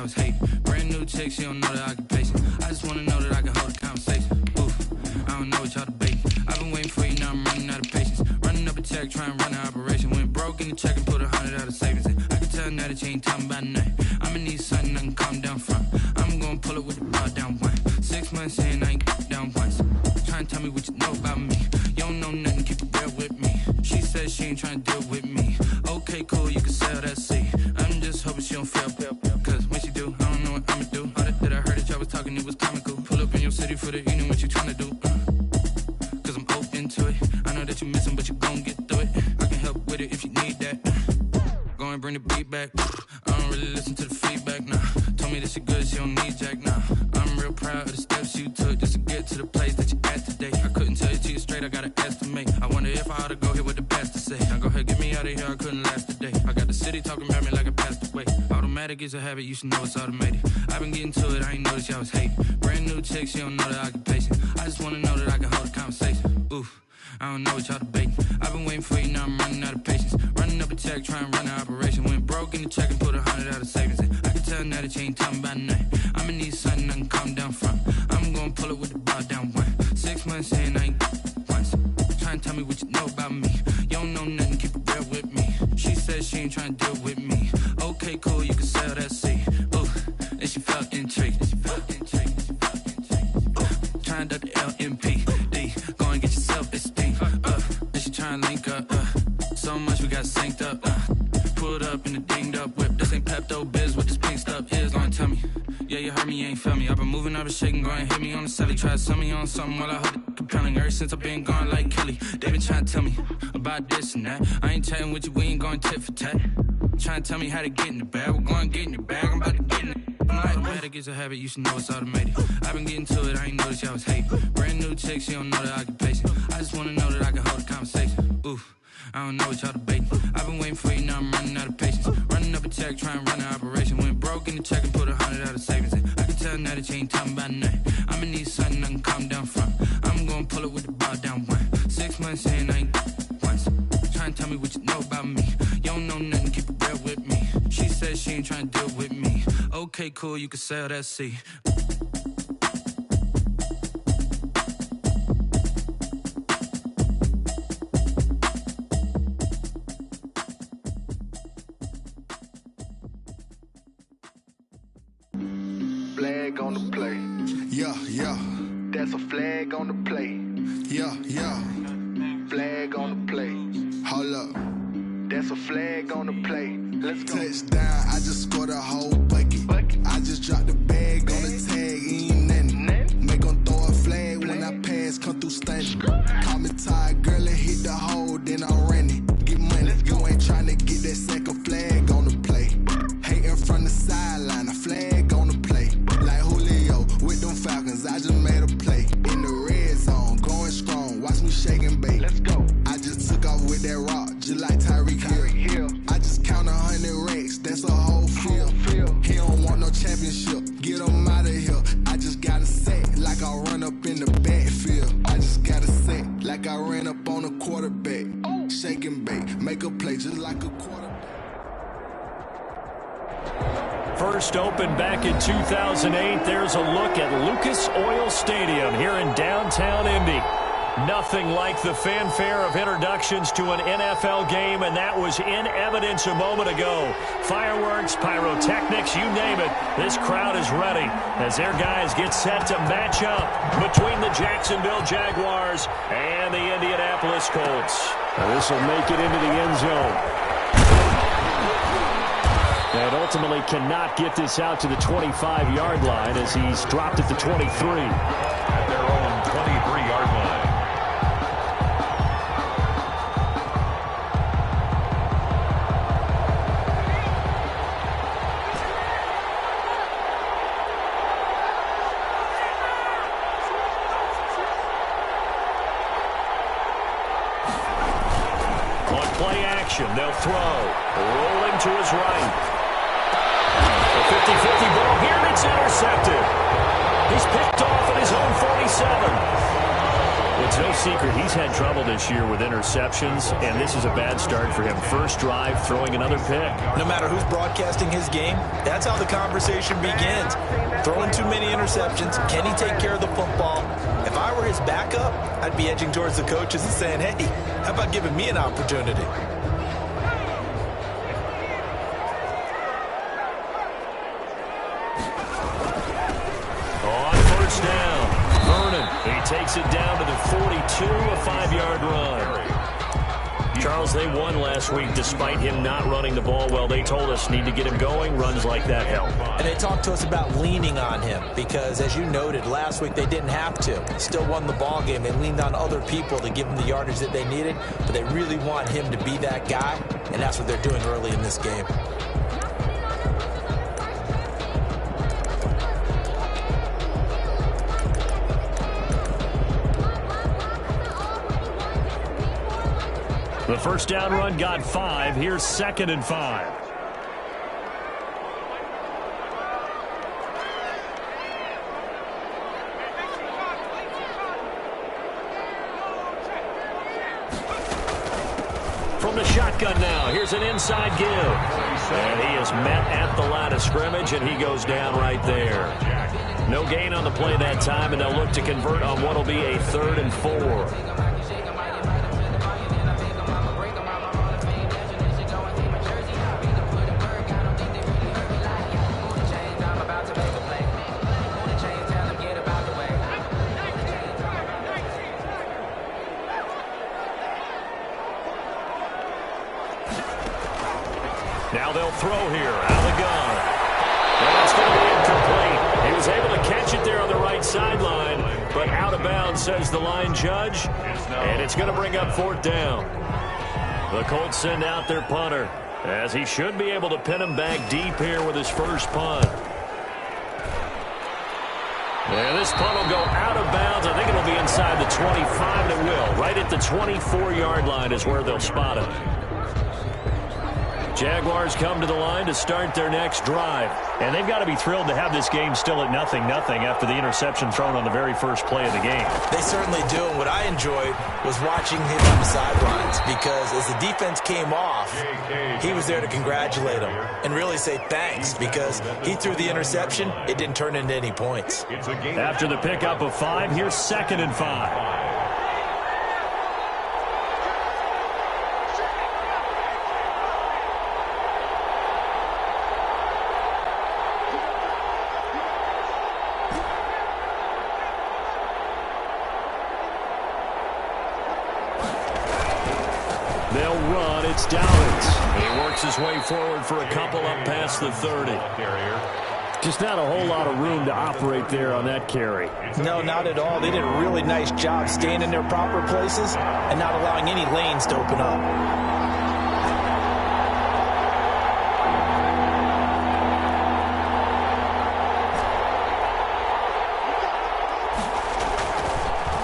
was hating. Brand new chick, she don't know the occupation. I just wanna know that I can hold a conversation. Oof, I don't know what y'all debating. I've been waiting for you, now I'm running out of patience. Running up a check, trying to run an operation. Went broke in the check and put 100 out of savings in. I can tell now that you ain't talking about nothing. I'ma need something I can calm down from. I'm gonna pull it with the bar down one. 6 months in, I ain't down once. Trying to tell me what you know about me. You don't know nothing, keep it real with me. She says she ain't trying to deal with me. Okay, cool, you can sell that seat. I'm just hoping she don't fail. Cause when she do, I don't know what I'ma do. All that I heard that y'all was talking, it was comical. Pull up in your city for the evening, what you trying to do? Cause I'm open to it. I know that you missing, but you gon' get through it. I can help with it if you need that. Go and bring the beat back. I don't really listen to the feedback, nah. Told me that she good, she don't need jack, nah. I'm real proud of the steps you took just to get to the place that you at today. I couldn't tell you to you straight, I gotta estimate. I wonder if I ought to go here with the best to say. Now go ahead, get me out of here, I couldn't last a day. I got the city talking about me like I passed away. Automatic is a habit, you should know it's automated. I've been getting to it, I ain't noticed y'all was hating. Brand new chick, she don't know the occupation. I just wanna know that I can hold a conversation. Oof, I don't know what y'all debating. I've been waiting for you, now I'm running out of patience. Running up a check, trying to run an operation. Went broke in the check and put 100 out of savings in. I can tell now that you ain't talking about nothing. I'ma need something I can calm down from. I'm gonna pull it with the bar down one. 6 months in, I ain't once. Trying to tell me what you know about me. You don't know nothing, keep it real with me. She says she ain't trying to deal with me. Okay, cool, you can sell that seat. Ooh, and she felt intrigued. Trying to duck the LMP. Go and get your self-esteem. And she trying to link up. So much we got synced up. Pulled up in a dinged up whip. This ain't Pepto-Biz, what this pink stuff is. Don't tell me. Yeah, you heard me, you ain't felt me. I've been moving, I've been shaking, go and hit me on the celly. Try to sell me on something while I hold it compelling. Ever since I've been gone like Kelly, they been trying to tell me about this and that. I ain't chatting with you, we ain't going tit for tat. Trying to tell me how to get in the bag. We're going to get in the bag, I'm about to get in it. Automatic is a habit, you should know it's automated. I've been getting to it, I ain't noticed y'all was hating. Brand new chick, she don't know the occupation. I just wanna know that I can hold a conversation. Oof, I don't know what y'all debating. I've been waiting for you, now I'm running out of patience. Running up a check, trying to run an operation. Went broke in the check and put 100 out of savings in. I can tell now that you ain't talking about nothing. I'ma need something I can calm down from. I'm gonna pull it with the bar down one. 6 months in, I ain't once. Trying to tell me what you know about me. You don't know nothing, keep it real with me. She says she ain't trying to deal with me. Okay, cool, you can sell that seat. Flag on the play. Yeah, yeah. That's a flag on the play. Yeah, yeah. Flag on the play. Hold up. That's a flag on the play. Let's go. Touchdown, I just scored a whole bucket. I just dropped the bag on the tag, ain't nothing. Make 'em throw a flag when I pass, come through stunning. Call me tired, girl, and hit the hole, then I ran it. Get money, you ain't tryna get that second flag on the play. Hating from the sideline, a flag on the play. Like Julio with them Falcons, I just made a play. In the red zone, going strong, watch me shake and bake. Let's go. I just took off with that rock, just like Tyreek Hill. I just count 100 racks, that's a whole field. He don't want no championship, get him out of here. I just gotta set like I run up in the backfield. I just gotta set like I ran up on a quarterback. Shake and bake, make a play just like a quarterback. First opened back in 2008. There's a look at Lucas Oil Stadium here in downtown Indy. Nothing like the fanfare of introductions to an NFL game, and that was in evidence a moment ago. Fireworks, pyrotechnics, you name it. This crowd is ready as their guys get set to match up between the Jacksonville Jaguars and the Indianapolis Colts. Now this will make it into the end zone. And ultimately cannot get this out to the 25-yard line as he's dropped at the 23. At their own 23-yard line. On play action, they'll throw. Rolling to his right. A 50-50 ball here, and it's intercepted. He's picked off at his own 47. Well, it's no secret he's had trouble this year with interceptions, and this is a bad start for him. First drive, throwing another pick. No matter who's broadcasting his game, that's how the conversation begins. Throwing too many interceptions, can he take care of the football? If I were his backup, I'd be edging towards the coaches and saying, hey, how about giving me an opportunity? On first down, Vernon, he takes it down to the 42, a 5-yard run. Charles, they won last week despite him not running the ball well. They told us need to get him going. Runs like that help. And they talked to us about leaning on him because, as you noted, last week they didn't have to. Still won the ball game. They leaned on other people to give them the yardage that they needed, but they really want him to be that guy, and that's what they're doing early in this game. The first down run got 5. Here's 2nd and 5. From the shotgun now, here's an inside give. And he is met at the line of scrimmage, and he goes down right there. No gain on the play that time, and they'll look to convert on what will be a 3rd and 4. Now they'll throw here out of the gun. And it's going to be incomplete. He was able to catch it there on the right sideline, but out of bounds, says the line judge. And it's going to bring up 4th down. The Colts send out their punter, as he should be able to pin him back deep here with his first punt. And this punt will go out of bounds. I think it'll be inside the 25, and it will. Right at the 24-yard line is where they'll spot it. Jaguars come to the line to start their next drive. And they've got to be thrilled to have this game still at 0-0 after the interception thrown on the very first play of the game. They certainly do. And what I enjoyed was watching him on the sidelines because as the defense came off, he was there to congratulate them and really say thanks because he threw the interception. It didn't turn into any points. After the pickup of 5, here's 2nd and 5. They'll run. It's Dowdens. He works his way forward for a couple up past the 30. Just not a whole lot of room to operate there on that carry. No, not at all. They did a really nice job staying in their proper places and not allowing any lanes to open up.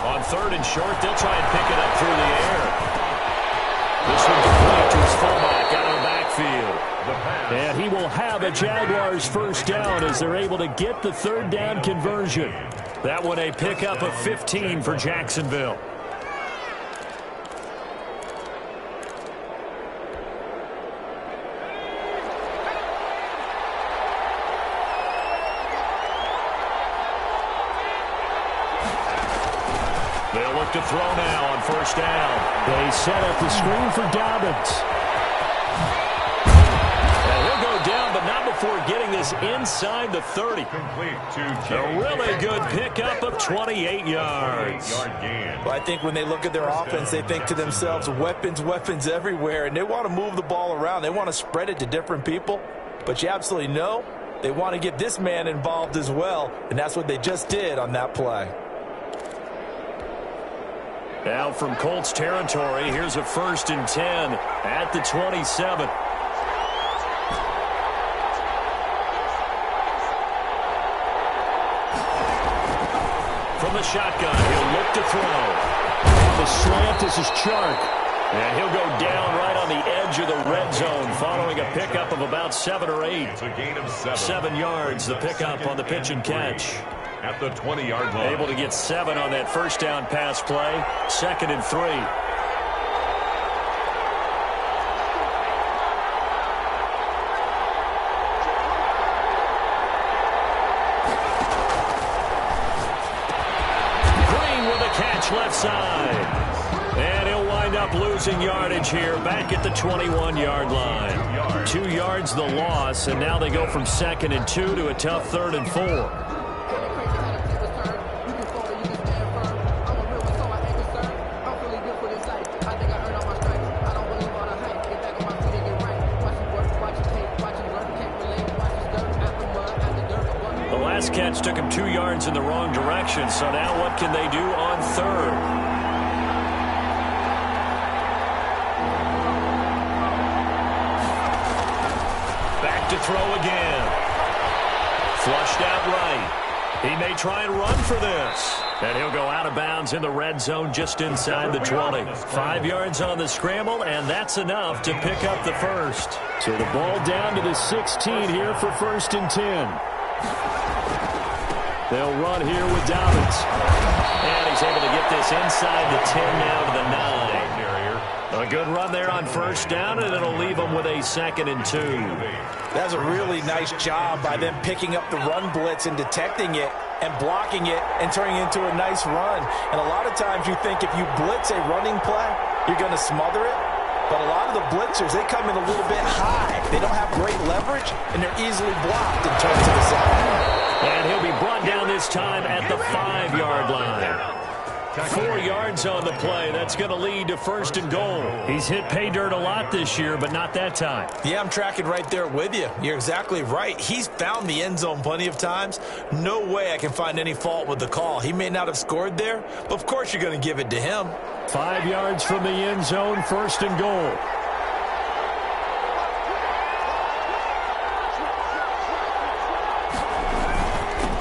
On 3rd and short, they'll try and pick it up through the air. This one complete to his fullback out of the backfield. And he will have a Jaguars first down as they're able to get the 3rd down conversion. That one a pickup of 15 for Jacksonville. They'll look to throw now on first down. They set up the screen for Dobbins. And he'll go down, but not before getting this inside the 30. A really good pickup of 28 yards. Well, I think when they look at their offense, they think to themselves, weapons, weapons everywhere, and they want to move the ball around. They want to spread it to different people, but you absolutely know they want to get this man involved as well, and that's what they just did on that play. Now from Colts territory, here's a 1st and 10 at the 27. From the shotgun, he'll look to throw. The slant, this is Chark. And he'll go down right on the edge of the red zone following a pickup of about 7 or 8. 7 yards, the pickup on the pitch and catch. at the 20-yard line. Able to get 7 on that first down pass play. 2nd and 3. Left side. And he'll wind up losing yardage here back at the 21-yard line. 2 yards the loss, and now they go from 2nd and 2 to a tough 3rd and 4. Catch took him 2 yards in the wrong direction, so now what can they do on 3rd? Back to throw again. Flushed out right. He may try and run for this. And he'll go out of bounds in the red zone just inside the 20. 5 yards on the scramble, and that's enough to pick up the first. So the ball down to the 16 here for 1st and 10. They'll run here with Dobbins. And he's able to get this inside the 10 now to the 9. A good run there on 1st down, and it'll leave them with a 2nd and 2. That's a really nice job by them picking up the run blitz and detecting it and blocking it and turning it into a nice run. And a lot of times you think if you blitz a running play, you're going to smother it. But a lot of the blitzers, they come in a little bit high. They don't have great leverage, and they're easily blocked and turned to the side. And he'll be brought down this time at the 5-yard line. 4 yards on the play. That's going to lead to 1st and goal. He's hit pay dirt a lot this year, but not that time. Yeah, I'm tracking right there with you. You're exactly right. He's found the end zone plenty of times. No way I can find any fault with the call. He may not have scored there, but of course you're going to give it to him. 5 yards from the end zone, 1st and goal.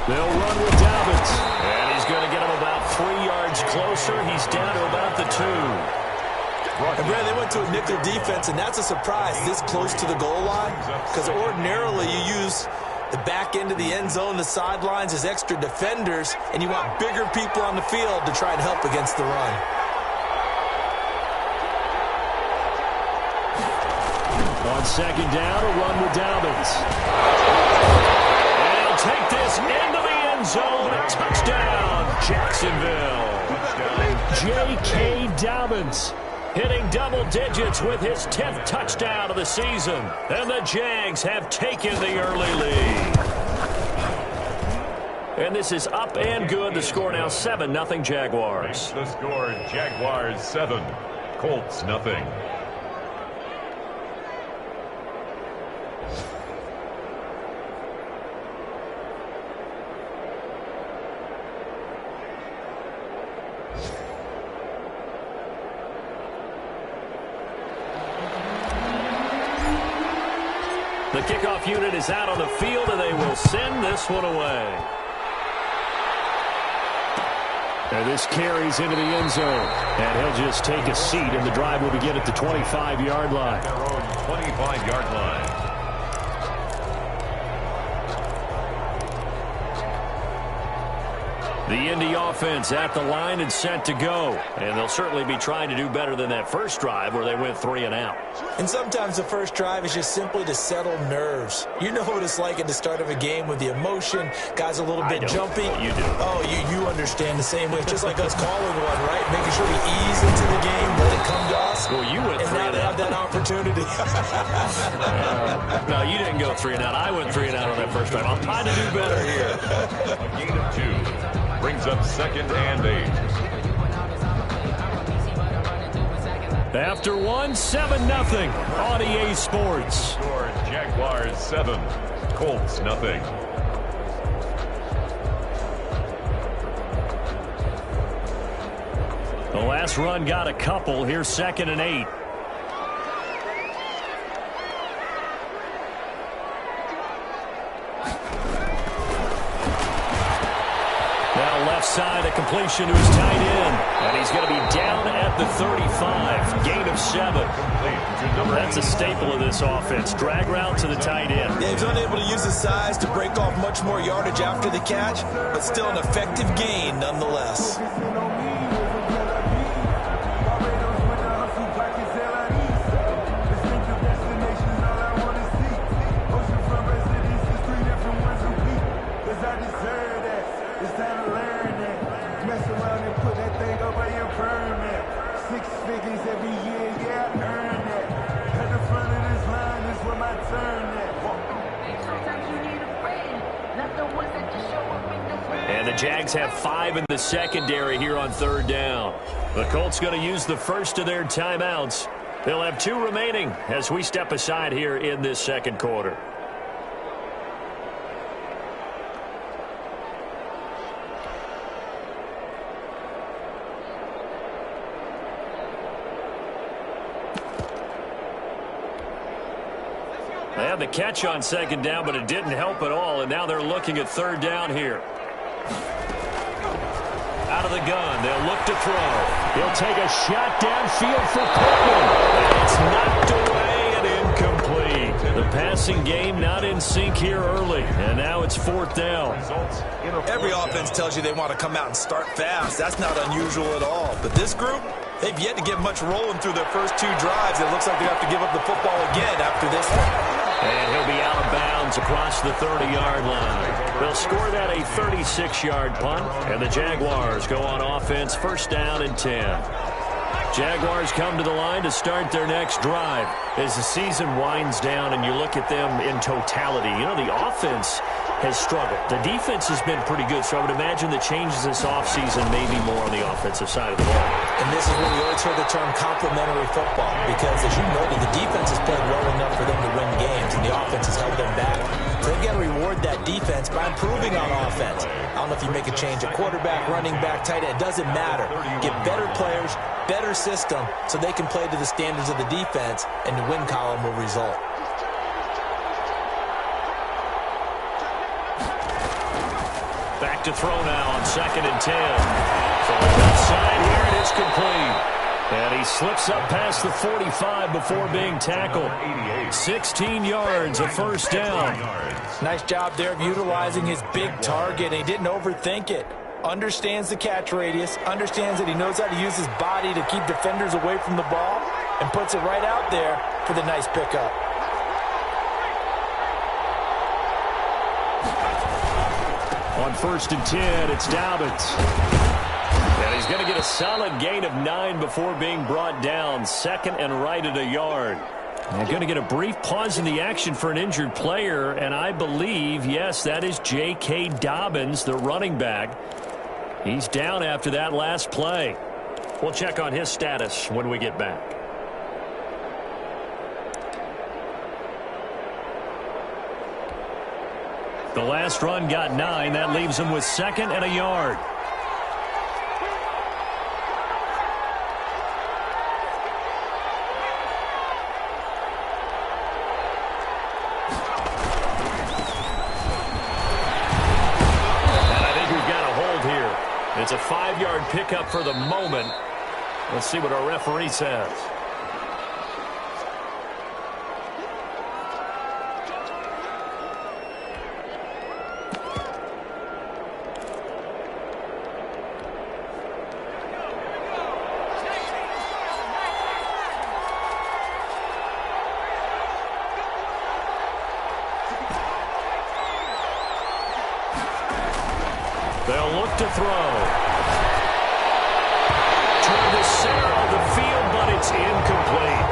They'll run with Dobbins. And he's going to get him about 3 yards closer. He's down to about the 2. And Brad, they went to a nickel defense, and that's a surprise this close to the goal line, because ordinarily you use the back end of the end zone, the sidelines as extra defenders, and you want bigger people on the field to try and help against the run. On 2nd down, a run with Dobbins. And he'll take this into the end zone. Touchdown, Jacksonville. J.K. Dobbins hitting double digits with his 10th touchdown of the season. And the Jags have taken the early lead. And this is up and good. The score now 7-0 Jaguars. The score, Jaguars 7, Colts nothing. The kickoff unit is out on the field, and they will send this one away. And this carries into the end zone. And he'll just take a seat, and the drive will begin at the 25-yard line. Their own 25-yard line. The Indy offense at the line and set to go. And they'll certainly be trying to do better than that first drive where they went 3 and out. And sometimes the first drive is just simply to settle nerves. You know what it's like at the start of a game with the emotion. Guys a little bit jumpy. You do. Oh, you understand the same way. It's just like us calling one, right? Making sure we ease into the game, let it come to us. Well, you went 3 and out. And now they have that opportunity. No, you didn't go 3 and out. I went 3 and out on that first drive. I'm trying to do better here. A gain of 2. Brings up 2nd and 8. After 1, 7-0 on EA Sports. Score, Jaguars 7, Colts nothing. The last run got a couple. Here's 2nd and 8. Now left side, a completion to his tight end. And he's going to be down at the 35. Gain of 7. That's a staple of this offense. Drag route to the tight end. Yeah, he's unable to use his size to break off much more yardage after the catch, but still an effective gain nonetheless. And the Jags have 5 in the secondary here on 3rd down. The Colts going to use the first of their timeouts. They'll have 2 remaining as we step aside here in this second quarter. They had the catch on 2nd down, but it didn't help at all, and now they're looking at 3rd down here. Out of the gun, they'll look to throw. He'll take a shot downfield for Pittman. It's knocked away and incomplete. The passing game not in sync here early, and now it's 4th down. Every offense tells you they want to come out and start fast. That's not unusual at all. But this group, they've yet to get much rolling through their first 2 drives. It looks like they have to give up the football again after this one. And he'll be out of bounds across the 30-yard line. They'll score that a 36-yard punt, and the Jaguars go on offense 1st down and 10. Jaguars come to the line to start their next drive. As the season winds down and you look at them in totality, you know, the offense has struggled. The defense has been pretty good, so I would imagine the changes this offseason may be more on the offensive side of the ball. And this is where you always heard the term complementary football, because as you noted, the defense has played well enough for them to win games, and the offense has held them back. So they've got to reward that defense by improving on offense. I don't know if you make a change at quarterback, running back, tight end. It doesn't matter. Get better players, better system, so they can play to the standards of the defense, and the win column will result. Back to throw now on 2nd and 10. So outside here, and it's complete. And he slips up past the 45 before being tackled. 16 yards, a 1st down. Nice job there of utilizing his big target. He didn't overthink it. Understands the catch radius, understands that he knows how to use his body to keep defenders away from the ball, and puts it right out there for the nice pickup. On 1st and 10, it's Dobbins. And he's going to get a solid gain of 9 before being brought down. 2nd and right at a yard. They're going to get a brief pause in the action for an injured player, and I believe, yes, that is J.K. Dobbins, the running back. He's down after that last play. We'll check on his status when we get back. The last run got 9. That leaves him with 2nd and a yard. And I think we've got a hold here. It's a 5-yard pickup for the moment. Let's see what our referee says. They'll look to throw. Toward the center of the field, but it's incomplete.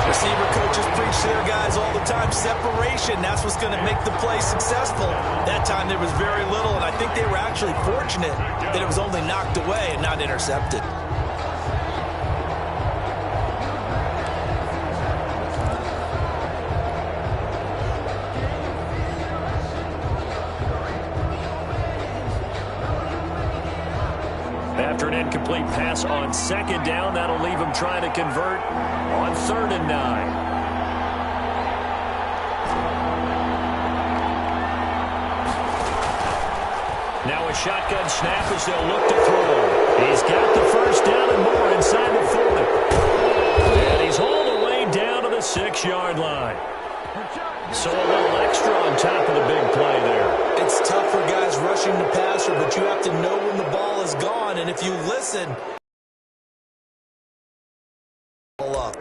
Receiver coaches preach to their guys all the time. Separation, that's what's going to make the play successful. That time there was very little, and I think they were actually fortunate that it was only knocked away and not intercepted. After an incomplete pass on 2nd down, that'll leave him trying to convert on 3rd and 9. Now a shotgun snap as they'll look to throw. He's got the first down and more inside the 40. And he's all the way down to the 6-yard line. So a little extra on top of the big play there. It's tough for guys rushing the passer, but you have to know when the ball is gone. And if you listen, up.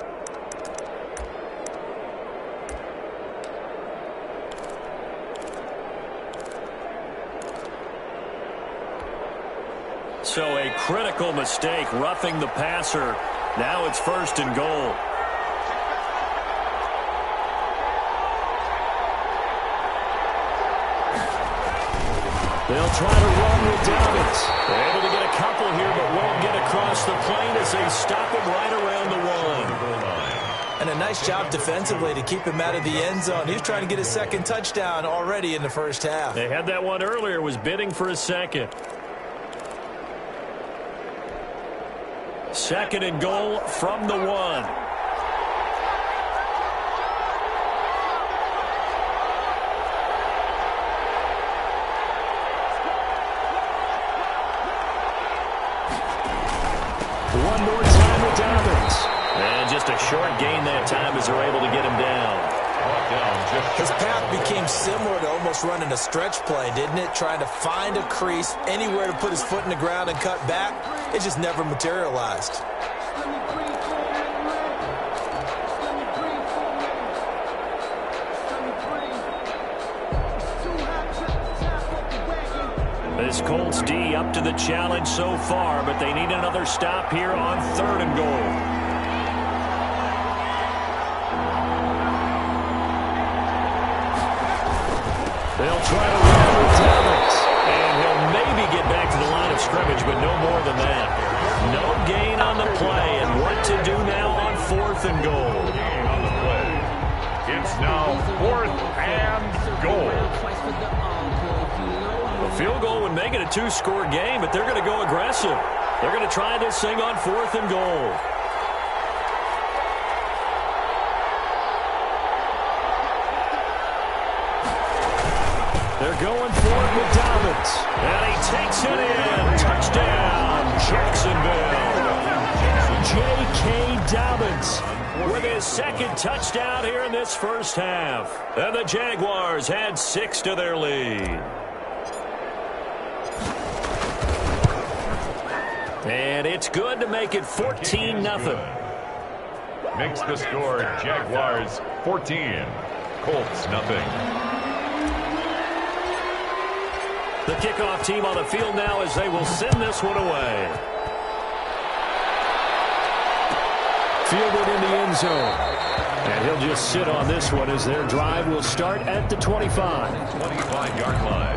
So a critical mistake, roughing the passer. Now it's 1st and goal. They'll try to run with Dobbins. They're able to get a couple here, but won't get across the plane as they stop him right around the 1. And a nice job defensively to keep him out of the end zone. He's trying to get his 2nd touchdown already in the first half. They had that one earlier, was bidding for a 2nd. 2nd and goal from the 1. One more time with Dobbins. And just a short gain that time as they're able to get him down. His path became similar to almost running a stretch play, didn't it? Trying to find a crease, anywhere to put his foot in the ground and cut back. It just never materialized. This Colts D up to the challenge so far, but they need another stop here on 3rd and goal. They'll try to run with Dobbins. And he'll maybe get back to the line of scrimmage, but no more than that. No gain on the play, and what to do now on 4th and goal. On the play. It's now 4th and goal. A field goal would make it a 2-score game, but they're going to go aggressive. They're going to try this thing on 4th and goal. They're going for it with Dobbins. And he takes it in. Touchdown, Jacksonville. J.K. Dobbins with his 2nd touchdown here in this first half. And the Jaguars had 6 to their lead. And it's good to make it 14-0. Makes the score Jaguars 14, Colts nothing. The kickoff team on the field now as they will send this one away. Fielded in the end zone. And he'll just sit on this one as their drive will start at the 25. 25-yard line.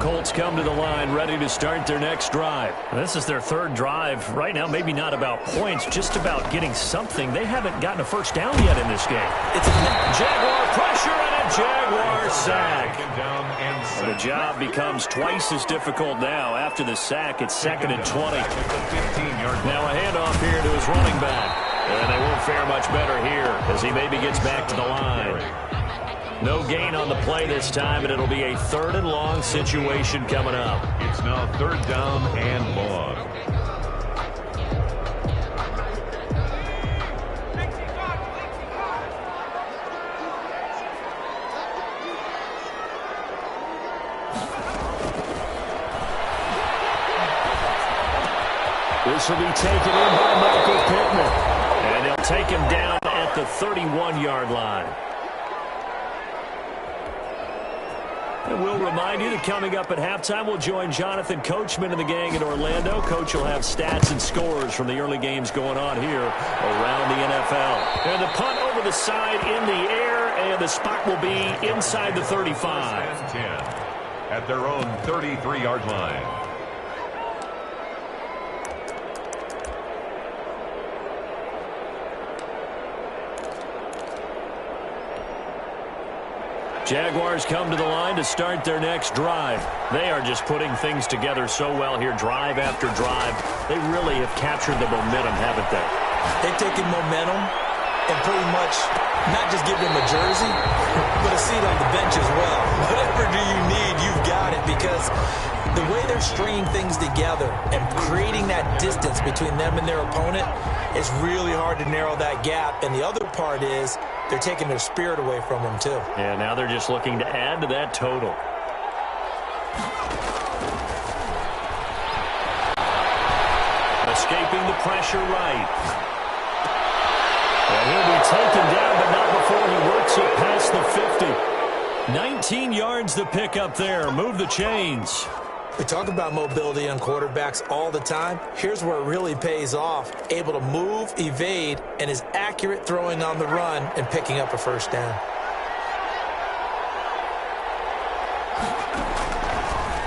Colts come to the line ready to start their next drive. This is their 3rd drive. Right now, maybe not about points, just about getting something. They haven't gotten a first down yet in this game. It's a Jaguar pressure and a Jaguar sack. And the job becomes twice as difficult now. After the sack, it's 2nd and 20. Now a handoff here to his running back. And they won't fare much better here as he maybe gets back to the line. No gain on the play this time, and it'll be a 3rd and long situation coming up. It's now 3rd down and long. This will be taken in by Michael Pittman. And they'll take him down at the 31-yard line. And we'll remind you that coming up at halftime, we'll join Jonathan Coachman and the gang in Orlando. Coach will have stats and scores from the early games going on here around the NFL. And the punt over the side in the air, and the spot will be inside the 35. 10 at their own 33-yard line. Jaguars come to the line to start their next drive. They are just putting things together so well here, drive after drive. They really have captured the momentum, haven't they? They've taken momentum and pretty much not just give them a jersey, but a seat on the bench as well. Whatever do you need, you've got it, because the way they're stringing things together and creating that distance between them and their opponent, it's really hard to narrow that gap. And the other part is they're taking their spirit away from them, too. Yeah, now they're just looking to add to that total. Escaping the pressure right. And he'll be taken down, but not before he works it past the 50. 19 yards to pick up there. Move the chains. We talk about mobility on quarterbacks all the time. Here's where it really pays off. Able to move, evade, and is accurate throwing on the run and picking up a first down.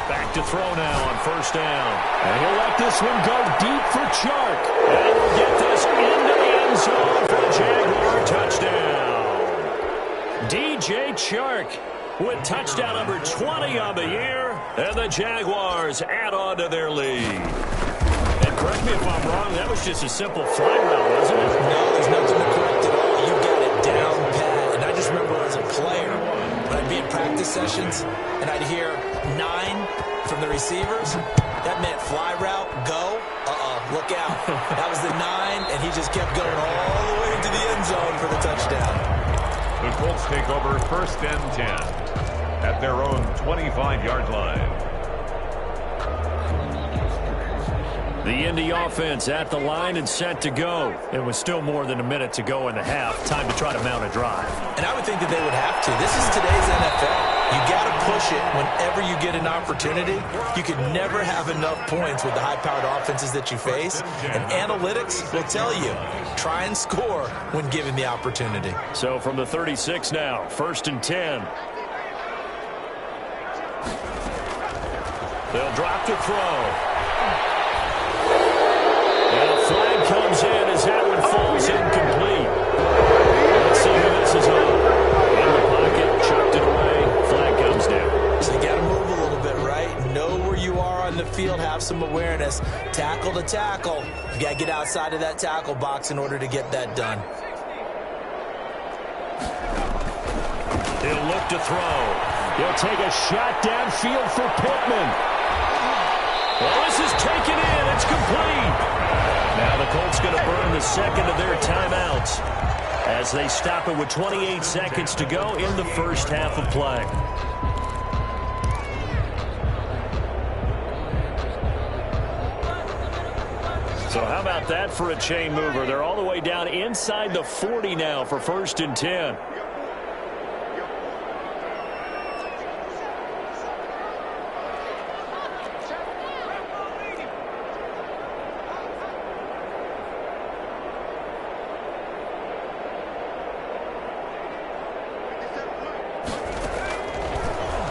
Back to throw now on first down. And he'll let this one go deep for Chark. And he'll get this into the end zone for a Jaguar touchdown. DJ Chark with touchdown number 20 on the year. And the Jaguars add on to their lead. And correct me if I'm wrong, that was just a simple fly route, wasn't it? No, there's nothing to correct at all. You got it down pat. And I just remember as a player, when I'd be in practice sessions, and I'd hear 9 from the receivers, that meant fly route, go, look out. That was the 9, and he just kept going all the way into the end zone for the touchdown. The Colts take over 1st and 10 at their own 25-yard line. The Indy offense at the line and set to go. It was still more than a minute to go in the half. Time to try to mount a drive. And I would think that they would have to. This is today's NFL. You got to push it whenever you get an opportunity. You could never have enough points with the high-powered offenses that you face. And analytics will tell you, try and score when given the opportunity. So from the 36 now, 1st and 10. They'll drop to throw. And a flag comes in as that one falls incomplete. Let's see who this is on. In the pocket, chucked it away. Flag comes down. So you got to move a little bit, right? Know where you are on the field. Have some awareness. Tackle to tackle. You got to get outside of that tackle box in order to get that done. He'll look to throw. He'll take a shot downfield for Pittman. Well, this is taken in. It's complete. Now the Colts going to burn the second of their timeouts as they stop it with 28 seconds to go in the first half of play. So how about that for a chain mover? They're all the way down inside the 40 now for 1st and 10.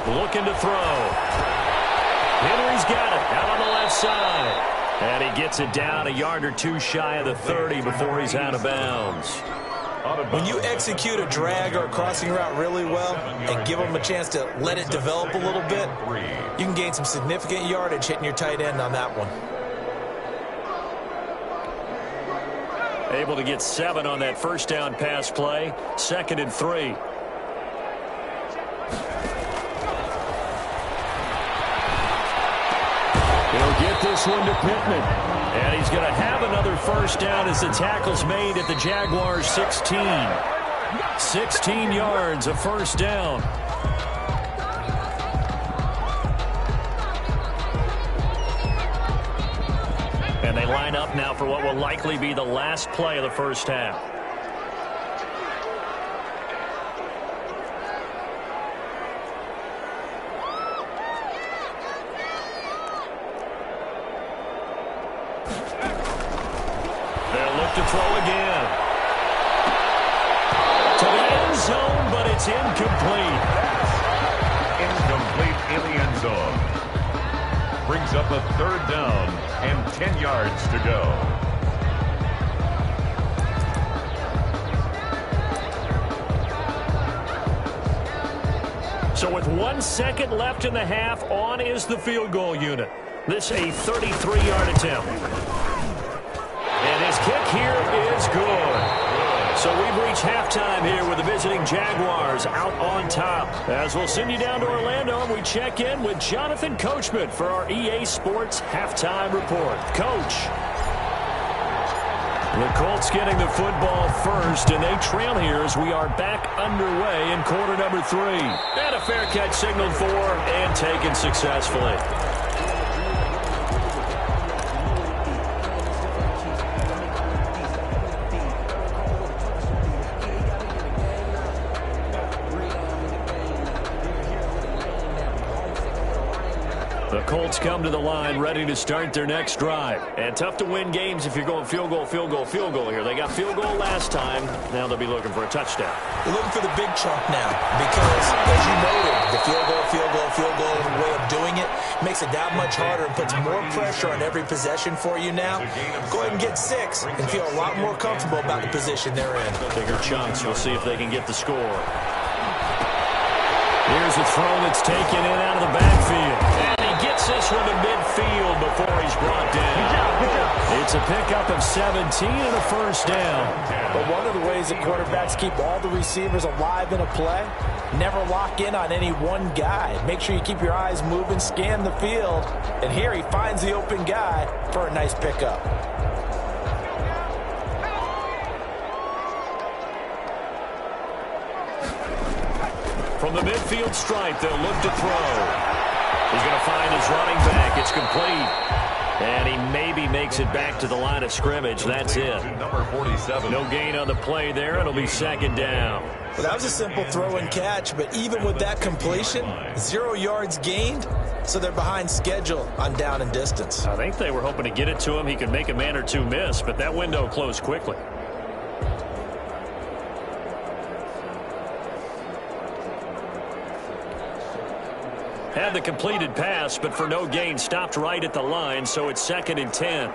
Looking to throw. Henry's got it out on the left side. And he gets it down a yard or two shy of the 30 before he's out of bounds. When you execute a drag or a crossing route really well and give them a chance to let it develop a little bit, you can gain some significant yardage hitting your tight end on that one. Able to get 7 on that first down pass play. 2nd and 3. He'll get this one to Pittman. And he's going to have another first down as the tackle's made at the Jaguars' 16. 16 yards, a first down. And they line up now for what will likely be the last play of the first half. To throw again. To the end zone, but it's incomplete. Incomplete in the end zone. Brings up a 3rd down and 10 yards to go. So with 1 second left in the half, on is the field goal unit. This a 33-yard attempt. And his kick here is good. So we've reached halftime here with the visiting Jaguars out on top. As we'll send you down to Orlando, and we check in with Jonathan Coachman for our EA Sports Halftime Report. Coach. The Colts getting the football first, and they trail here as we are back underway in quarter number 3. And a fair catch signaled for and taken successfully. The Colts come to the line ready to start their next drive. And tough to win games if you're going field goal, field goal, field goal here. They got field goal last time. Now they'll be looking for a touchdown. They're looking for the big chunk now because, as you noted, the field goal way of doing it makes it that much harder and puts more pressure on every possession for you now. Go ahead and get 6 and feel a lot more comfortable about the position they're in. Bigger chunks. We'll see if they can get the score. Here's a throw that's taken in out of the backfield. Gets this one to midfield before he's brought down. It's a pickup of 17 and a first down. But one of the ways that quarterbacks keep all the receivers alive in a play, never lock in on any one guy. Make sure you keep your eyes moving, scan the field, and here he finds the open guy for a nice pickup. From the midfield stripe, they'll look to throw. He's going to find his running back. It's complete. And he maybe makes it back to the line of scrimmage. That's it. Number 47. No gain on the play there. It'll be second down. Well, that was a simple throw and catch, but even with that completion, 0 yards gained, so they're behind schedule on down and distance. I think they were hoping to get it to him. He could make a man or two miss, but that window closed quickly. Had the completed pass, but for no gain, stopped right at the line, so it's 2nd and 10.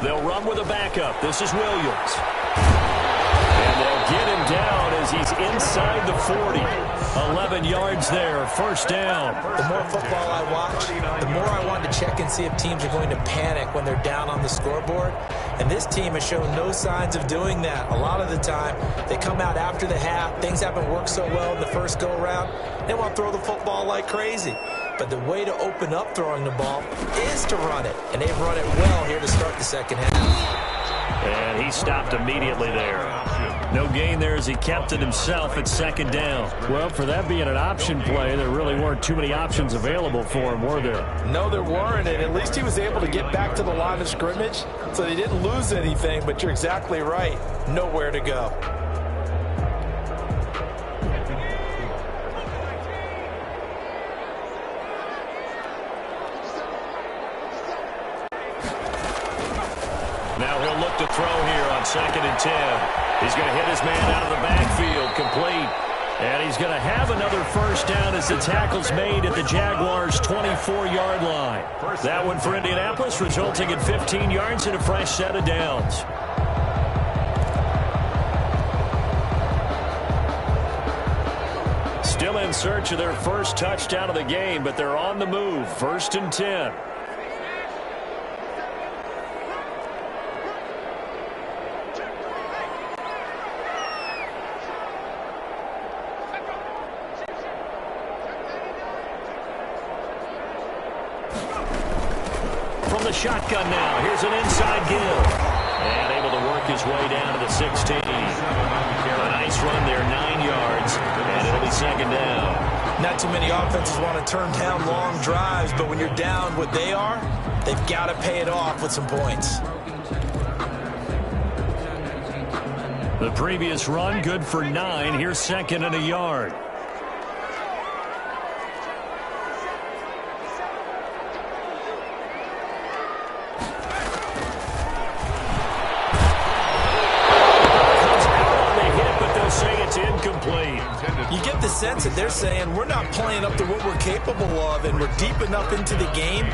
They'll run with a backup. This is Williams. And they'll get him down as he's inside the 40. 11 yards there, first down. The more football I watch, the more I want to check and see if teams are going to panic when they're down on the scoreboard. And this team has shown no signs of doing that. A lot of the time, they come out after the half. Things haven't worked so well in the first go-around. They want to throw the football like crazy. But the way to open up throwing the ball is to run it. And they've run it well here to start the second half. And he stopped immediately there. No gain there as he kept it himself at second down. Well, for that being an option play, there really weren't too many options available for him, were there? No, there weren't, and at least he was able to get back to the line of scrimmage, so they didn't lose anything, but you're exactly right. Nowhere to go. Now he'll look to throw here on 2nd and 10. He's going to hit his man out of the backfield, complete. And he's going to have another first down as the tackle's made at the Jaguars' 24-yard line. That one for Indianapolis, resulting in 15 yards and a fresh set of downs. Still in search of their first touchdown of the game, but they're on the move. 1st and 10. Shotgun now. Here's an inside give. And able to work his way down to the 16. A nice run there, 9 yards. And it'll be second down. Not too many offenses want to turn down long drives, but when you're down what they are, they've got to pay it off with some points. The previous run, good for 9. Here's 2nd and a yard. defense, and they're saying we're not playing up to what we're capable of, and we're deep enough into the game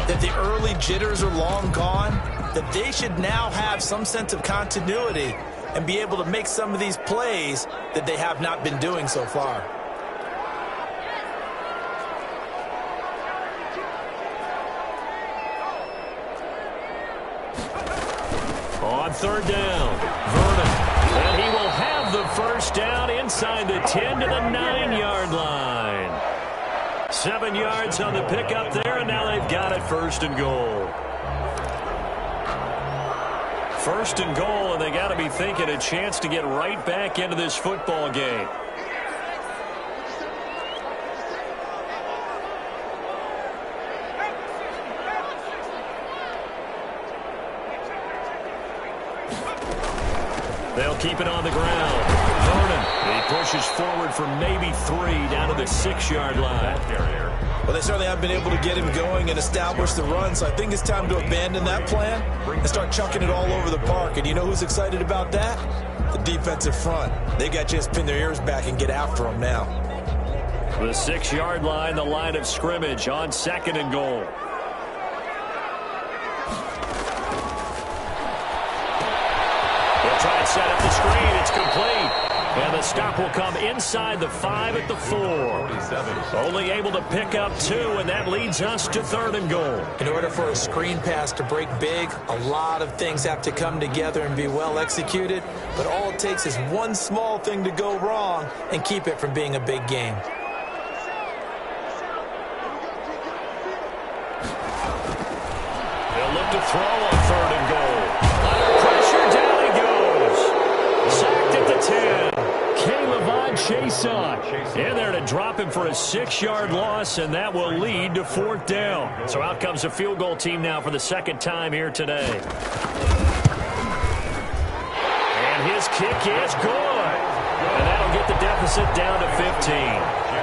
that the early jitters are long gone, that they should now have some sense of continuity and be able to make some of these plays that they have not been doing so far. On third down, Vernon. And he will have the first down inside the 10 to the 9-yard line. 7 yards on the pickup there, and now they've got it first and goal. First and goal, and they got to be thinking a chance to get right back into this football game. They'll keep it on the ground. Vernon, he pushes forward for maybe 3 down to the 6-yard line. Well, they certainly haven't been able to get him going and establish the run, so I think it's time to abandon that plan and start chucking it all over the park. And you know who's excited about that? The defensive front. They got to just pin their ears back and get after him now. The 6-yard line, the line of scrimmage on second and goal. Try and set up the screen. It's complete. And the stop will come inside the 5 at the 4. Only able to pick up 2, and that leads us to third and goal. In order for a screen pass to break big, a lot of things have to come together and be well executed. But all it takes is one small thing to go wrong and keep it from being a big game. They'll look to throw on third and goal. Under pressure, down he goes. Sacked at the 10. Caleb Chason in there to drop him for a 6-yard loss, and that will lead to fourth down. So out comes the field goal team now for the second time here today. And his kick is good. And that'll get the deficit down to 15.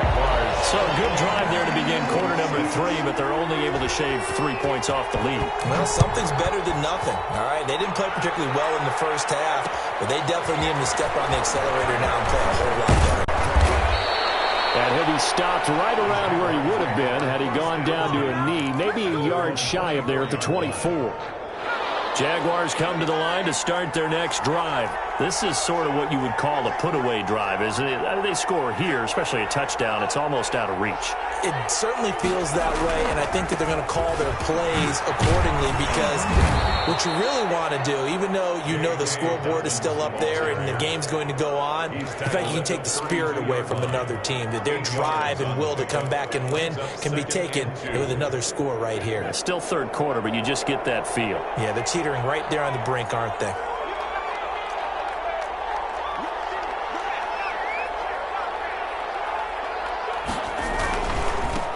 So a good drive there to begin quarter number 3, but they're only able to shave 3 points off the lead. Well, something's better than nothing, all right? They didn't play particularly well in the first half, but they definitely need him to step on the accelerator now and play a whole lot better. And he'll be stopped right around where he would have been had he gone down to a knee, maybe a yard shy of there at the 24. Jaguars come to the line to start their next drive. This is sort of what you would call a put-away drive, isn't it? I mean, they score here, especially a touchdown. It's almost out of reach. It certainly feels that way, and I think that they're going to call their plays accordingly, because what you really want to do, even though you know the scoreboard is still up there and the game's going to go on, in fact, you can take the spirit away from another team, that their drive and will to come back and win can be taken with another score right here. It's still third quarter, but you just get that feel. Yeah, they're teetering right there on the brink, aren't they?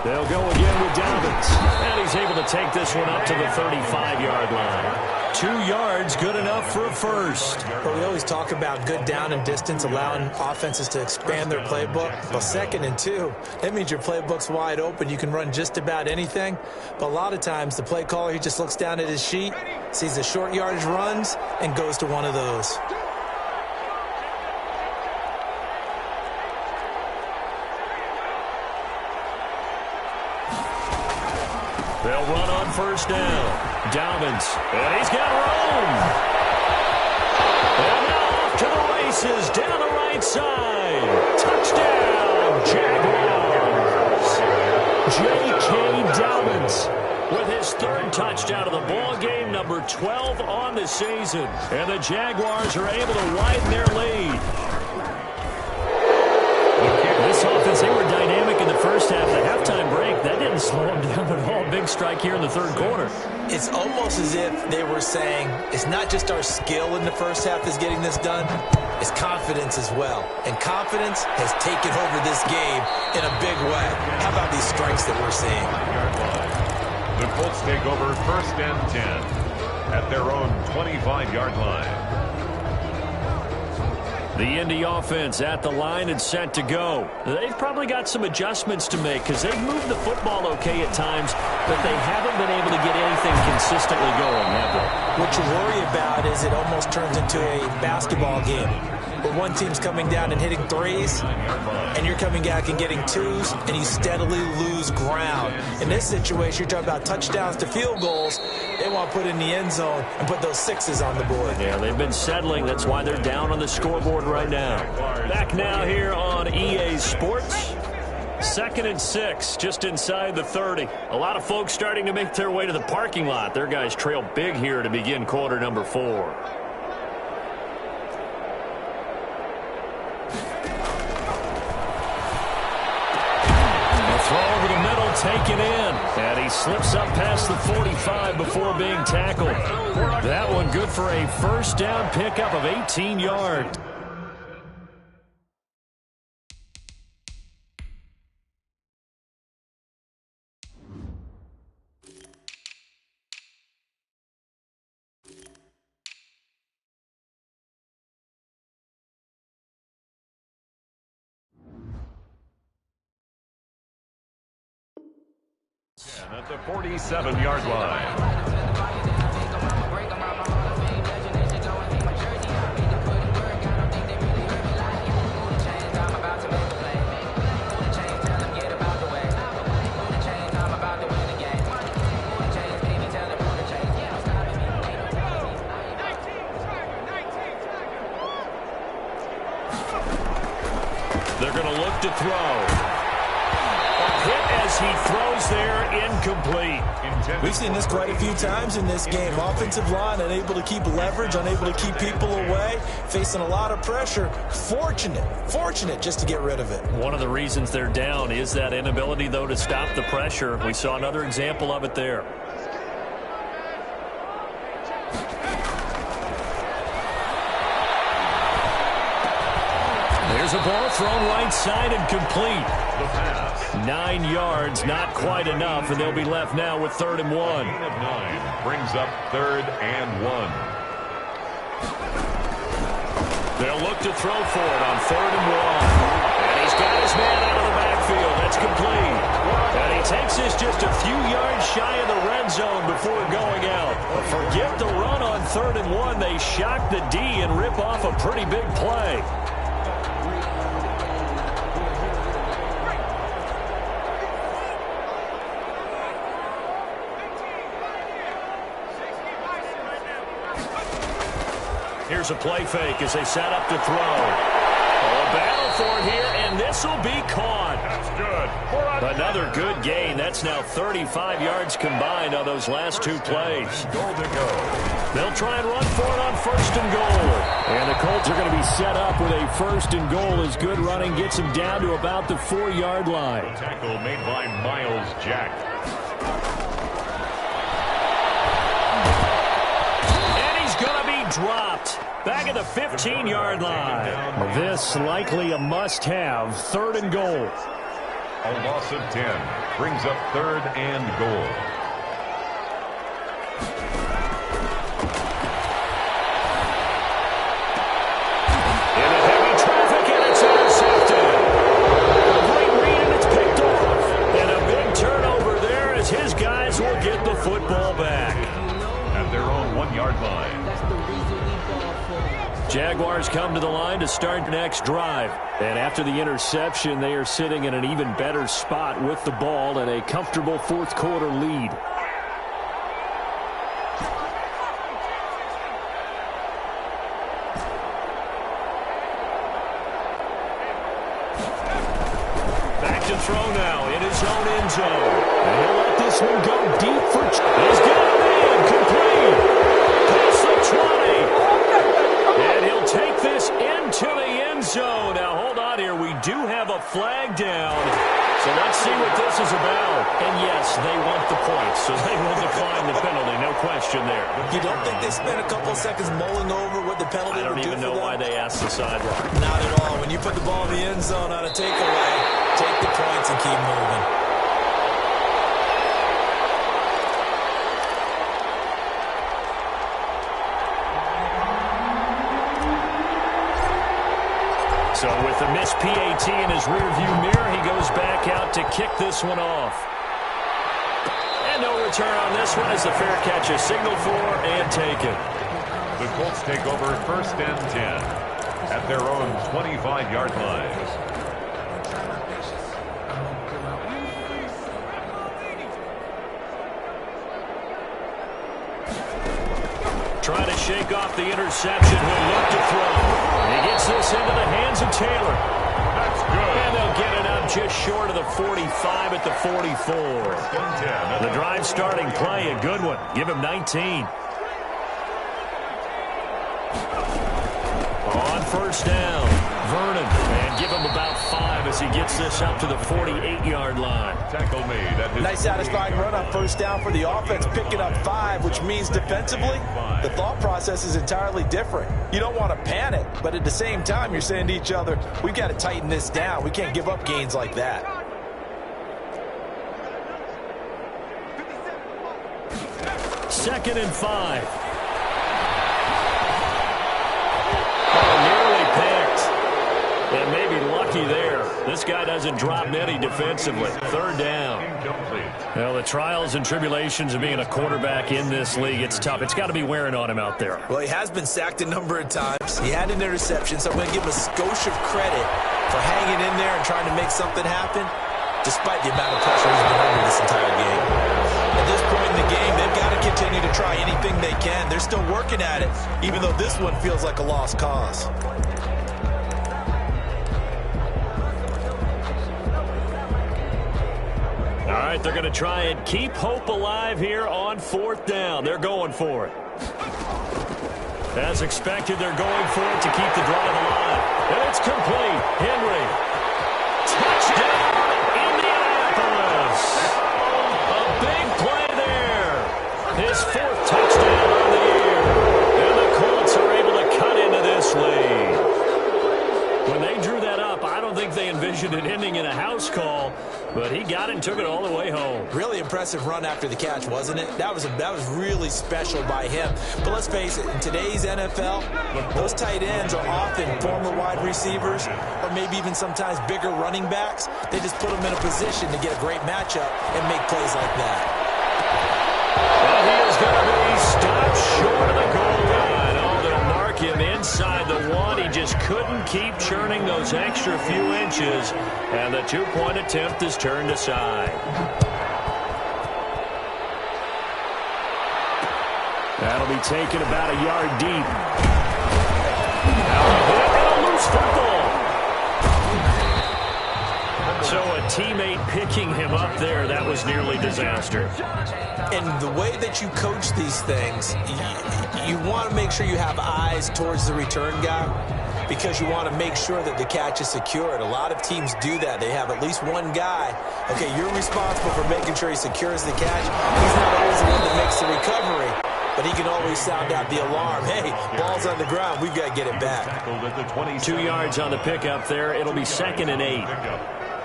They'll go again with Dobbins. And he's able to take this one up to the 35-yard line. 2 yards, good enough for a first. Well, we always talk about good down and distance, allowing offenses to expand their playbook. Well, 2nd and 2, that means your playbook's wide open. You can run just about anything. But a lot of times, the play caller, he just looks down at his sheet, sees the short yardage runs, and goes to one of those. They'll run on first down. Dobbins, and he's got room. And now off to the races down the right side. Touchdown, Jaguars. J.K. Dobbins with his 3rd touchdown of the ball game, number 12 on the season. And the Jaguars are able to widen their lead. This offense, they were dynamic in the first half. The halftime break, that didn't slow them down at all. Big strike here in the third quarter. It's almost as if they were saying, it's not just our skill in the first half that's getting this done, it's confidence as well. And confidence has taken over this game in a big way. How about these strikes that we're seeing? The Colts take over 1st and 10 at their own 25-yard line. The Indy offense at the line and set to go. They've probably got some adjustments to make because they've moved the football okay at times, but they haven't been able to get anything consistently going, have they? What you worry about is it almost turns into a basketball game. where one team's coming down and hitting threes, and you're coming back and getting twos, and you steadily lose ground. In this situation, you're talking about touchdowns to field goals. They want to put in the end zone and put those sixes on the board. Yeah, they've been settling. That's why they're down on the scoreboard right now. Back now here on EA Sports. 2nd and 6, just inside the 30. A lot of folks starting to make their way to the parking lot. Their guys trail big here to begin quarter number 4. The throw over the middle, taken in. And he slips up past the 45 before being tackled. That one good for a first down pickup of 18 yards. At the 47-yard line. They're going to look to throw. Hit as he throws there, incomplete. We've seen this quite a few times in this game. Offensive line unable to keep leverage, unable to keep people away, facing a lot of pressure. Fortunate just to get rid of it. One of the reasons they're down is that inability, though, to stop the pressure. We saw another example of it there. There's a ball thrown right side and complete. The pass. 9 yards, not quite enough, and they'll be left now with 3rd and 1. Gain of 9 brings up 3rd and 1. They'll look to throw for it on 3rd and 1. And he's got his man out of the backfield. That's complete. And he takes this just a few yards shy of the red zone before going out. Forget the run on 3rd and 1. They shock the D and rip off a pretty big play. Here's a play fake as they set up to throw. A battle for it here, and this will be caught. That's good. Another good gain. That's now 35 yards combined on those last 2 plays. Goal to go. They'll try and run for it on 1st and goal. And the Colts are going to be set up with a 1st and goal as good running gets them down to about the 4-yard line. Tackle made by Miles Jack. Dropped back at the 15-yard line. This likely a must-have. 3rd and goal. A loss of 10 brings up 3rd and goal. Into heavy traffic, and it's intercepted. A great read, and it's picked off. And a big turnover there as his guys will get the football back. At their own 1-yard line. Jaguars come to the line to start the next drive. And after the interception, they are sitting in an even better spot with the ball and a comfortable 4th quarter lead. Back to throw now in his own end zone. And he'll let this one go deep for... He's got it in, complete. Past the 20. And he'll take this into the end zone. Now, hold on here. We do have a flag down. So let's see what this is about. And, yes, they want the points, so they will decline the penalty. No question there. You don't think they spent a couple seconds mulling over what the penalty would do for them? I don't even know why they asked the sideline. Not at all. When you put the ball in the end zone on a takeaway, take the points and keep moving. So with the missed PAT in his rearview mirror, he goes back out to kick this one off. And no return on this one as the fair catch is signaled for and taken. The Colts take over 1st and 10. at their own 25-yard line. Trying to shake off the interception. He'll look to throw. He gets this into the hands of Taylor. That's good. And they'll get it up just short of the 45 at the 44. The drive starting play, a good one. Give him 19. On first down, Vernon. And give him about 5 as he gets this up to the 48-yard line. Tackle made. Nice satisfying run on first down for the offense, picking up 5, which means defensively, the thought process is entirely different. You don't want to panic, but at the same time, you're saying to each other, we've got to tighten this down. We can't give up gains like that. Second and 5. Nearly picked. And maybe lucky there. This guy doesn't drop many defensively. Third down. Well, the trials and tribulations of being a quarterback in this league, it's tough. It's got to be wearing on him out there. Well, he has been sacked a number of times. He had an interception, so I'm going to give him a skosh of credit for hanging in there and trying to make something happen, despite the amount of pressure he's been under this entire game. At this point in the game, they've got to continue to try anything they can. They're still working at it, even though this one feels like a lost cause. All right, they're going to try and keep hope alive here on fourth down. They're going for it. As expected, they're going for it to keep the drive alive. And it's complete. Henry. Touchdown, Indianapolis. A big play there. His 4th touchdown of the year. And the Colts are able to cut into this lead. When they drew that up, I don't think they envisioned it ending in a house call, but he got it and took it all the way home. Really impressive run after the catch, wasn't it? That was really special by him. But let's face it, in today's NFL, those tight ends are often former wide receivers or maybe even sometimes bigger running backs. They just put them in a position to get a great matchup and make plays like that. Well, he is going to be stopped short of the goal line. Oh, they'll mark him inside the 1. He just couldn't keep churning those extra few inches, and the 2-point attempt is turned aside. That'll be taken about a yard deep. Now a loose football. So a teammate picking him up there, that was nearly disaster. And the way that you coach these things, you want to make sure you have eyes towards the return guy because you want to make sure that the catch is secured. A lot of teams do that. They have at least one guy. Okay, you're responsible for making sure he secures the catch. He's not always the one that makes the recovery, but he can always sound out the alarm. Hey, ball's on the ground. We've got to get it back. 2 yards on the pickup there. It'll be 2nd and 8.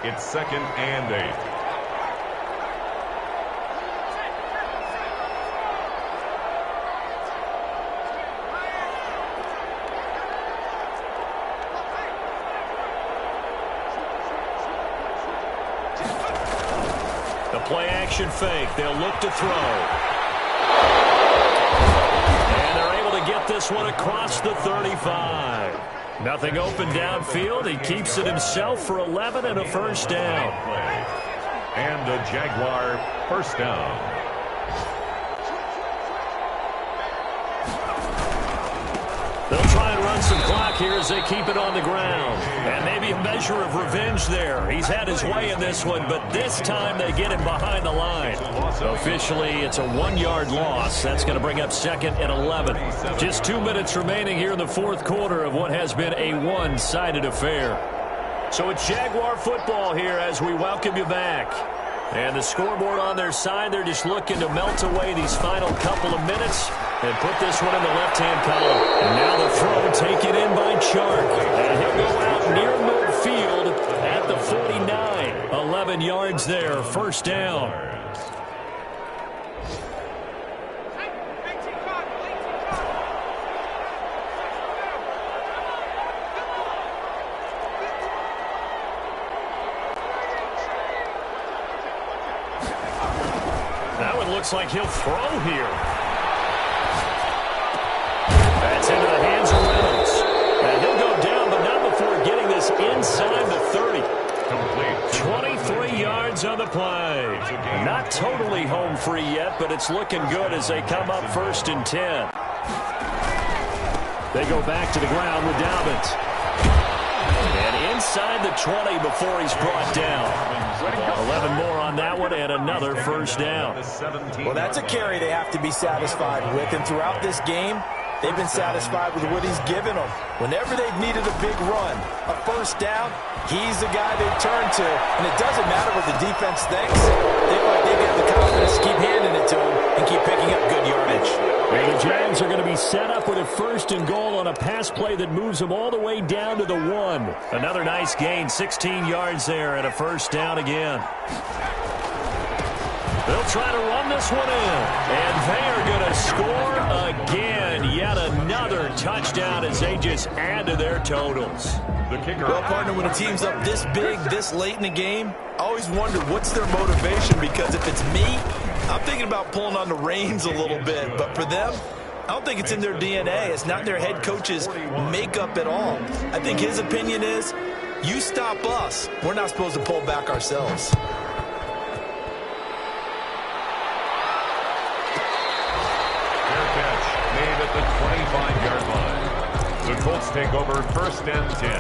It's 2nd and 8. The play action fake. They'll look to throw. And they're able to get this one across the 35. Nothing open downfield. He keeps it himself for 11 and a first down. And a Jaguar first down. They'll try and run some clock here as they keep it on the ground. And maybe a measure of revenge there. He's had his way in this one, but this time they get him behind the line. Officially, it's a 1-yard loss. That's going to bring up 2nd and 11. Just 2 minutes remaining here in the 4th quarter of what has been a one-sided affair. So it's Jaguar football here as we welcome you back. And the scoreboard on their side, they're just looking to melt away these final couple of minutes and put this one in the left-hand column. And now the throw taken in by Chark. And he'll go out near midfield at the 49. 11 yards there, first down. That one looks like he'll throw here. That's into the hands of Reynolds. And he'll go down inside the 30. Complete. 23 yards on the play. Not totally home free yet, but it's looking good as they come up 1st and 10. They go back to the ground with Dobbins. And inside the 20 before he's brought down. 11 more on that one and another first down. Well, that's a carry they have to be satisfied with. And throughout this game, they've been satisfied with what he's given them. Whenever they've needed a big run, a first down, he's the guy they turn to. And it doesn't matter what the defense thinks. They feel like they've got the confidence to keep handing it to him and keep picking up good yardage. And the Jags are going to be set up with a 1st and goal on a pass play that moves them all the way down to the 1. Another nice gain, 16 yards there and a first down again. They'll try to run this one in. And they are going to score again. Yet another touchdown as they just add to their totals. The kicker. Well, partner, when a team's up this big, this late in the game, I always wonder what's their motivation, because if it's me, I'm thinking about pulling on the reins a little bit. But for them, I don't think it's in their DNA. It's not their head coach's makeup at all. I think his opinion is, you stop us, we're not supposed to pull back ourselves. Made at the 25-yard line. The Colts take over 1st and 10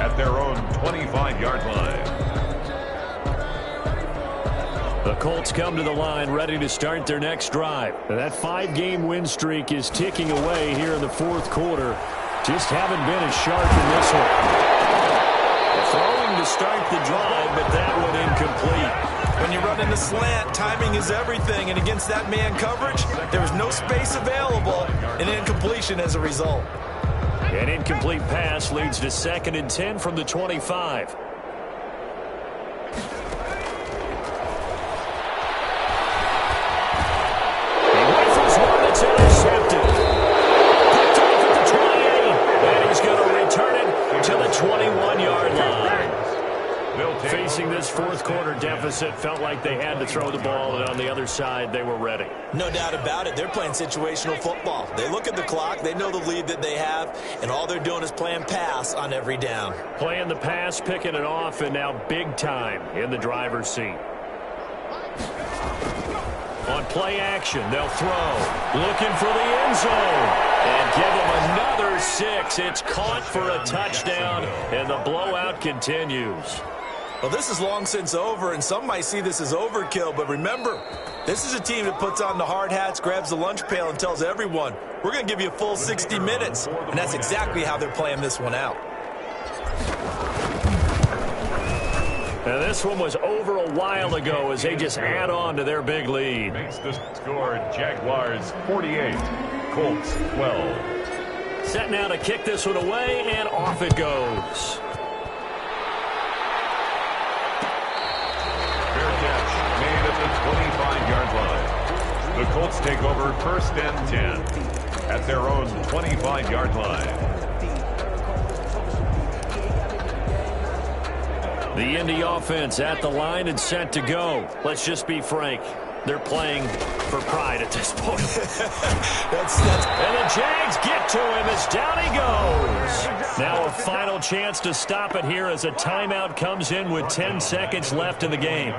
at their own 25-yard line. The Colts come to the line ready to start their next drive. That 5-game win streak is ticking away here in the 4th quarter. Just haven't been as sharp in this one. Throwing to start the drive, but that one incomplete. When you're running the slant, timing is everything, and against that man coverage, there was no space available, and incompletion as a result. An incomplete pass leads to 2nd and 10 from the 25. He rifles one that's intercepted. Picked off at the 28, and he's going to return it to the 21-yard line. Facing this 4th quarter deficit, felt like they had to throw the ball, and on the other side, they were ready. No doubt about it. They're playing situational football. They look at the clock, they know the lead that they have, and all they're doing is playing pass on every down. Playing the pass, picking it off, and now big time in the driver's seat. On play action, they'll throw. Looking for the end zone. And give them another 6. It's caught for a touchdown, and the blowout continues. Well, this is long since over, and some might see this as overkill, but remember, this is a team that puts on the hard hats, grabs the lunch pail, and tells everyone, we're going to give you a full 60 minutes. And that's exactly how they're playing this one out. Now, this one was over a while ago as they just add on to their big lead. Makes the score Jaguars 48, Colts 12. Set now to kick this one away, and off it goes. Fair catch made at the 25-yard line. The Colts take over 1st and 10 at their own 25-yard line. The Indy offense at the line and set to go. Let's just be frank. They're playing for pride at this point. And the Jags get to him as down he goes. Now a final chance to stop it here as a timeout comes in with 10 seconds left in the game.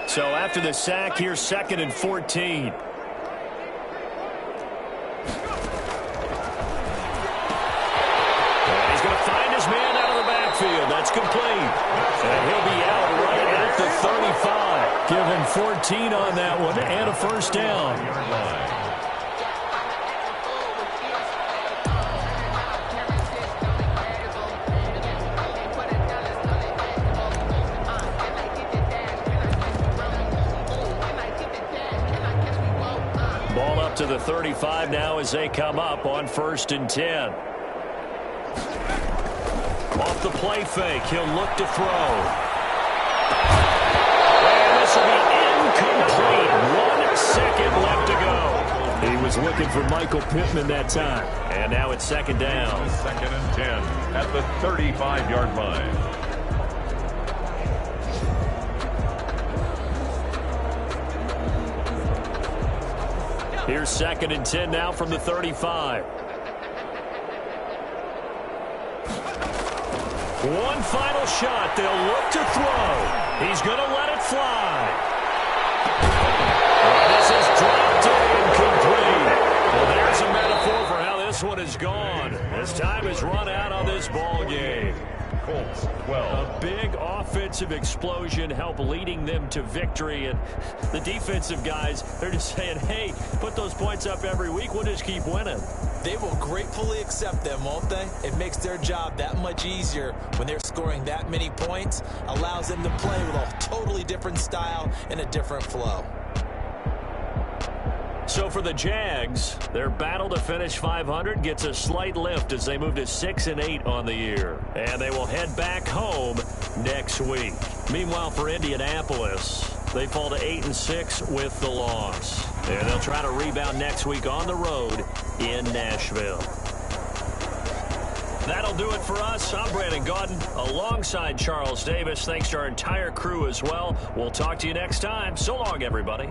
So after the sack, here's 2nd and 14. And he's going to find his man out of the backfield. That's complete. And he'll be out right at the 35. Give him 14 on that one and a first down. Ball up to the 35 now as they come up on 1st and 10. Off the play fake, he'll look to throw. And this will be incomplete. 1 second left to go. He was looking for Michael Pittman that time. And now it's 2nd down. 2nd and 10 at the 35-yard line. Here's 2nd and 10 now from the 35. One final shot. They'll look to throw. He's going to let it fly. This is dropped incomplete. Well, there's a metaphor for how this one is gone. This time is run out on this ball game. Colts 12. A big offensive explosion helped leading them to victory. And the defensive guys, they're just saying, hey, put those points up every week. We'll just keep winning. They will gratefully accept them, won't they? It makes their job that much easier when they're scoring that many points. Allows them to play with a totally different style and a different flow. So for the Jags, their battle to finish 500 gets a slight lift as they move to 6-8 on the year. And they will head back home next week. Meanwhile, for Indianapolis, they fall to 8-6 with the loss. And they'll try to rebound next week on the road in Nashville. That'll do it for us. I'm Brandon Gaudin alongside Charles Davis. Thanks to our entire crew as well. We'll talk to you next time. So long, everybody.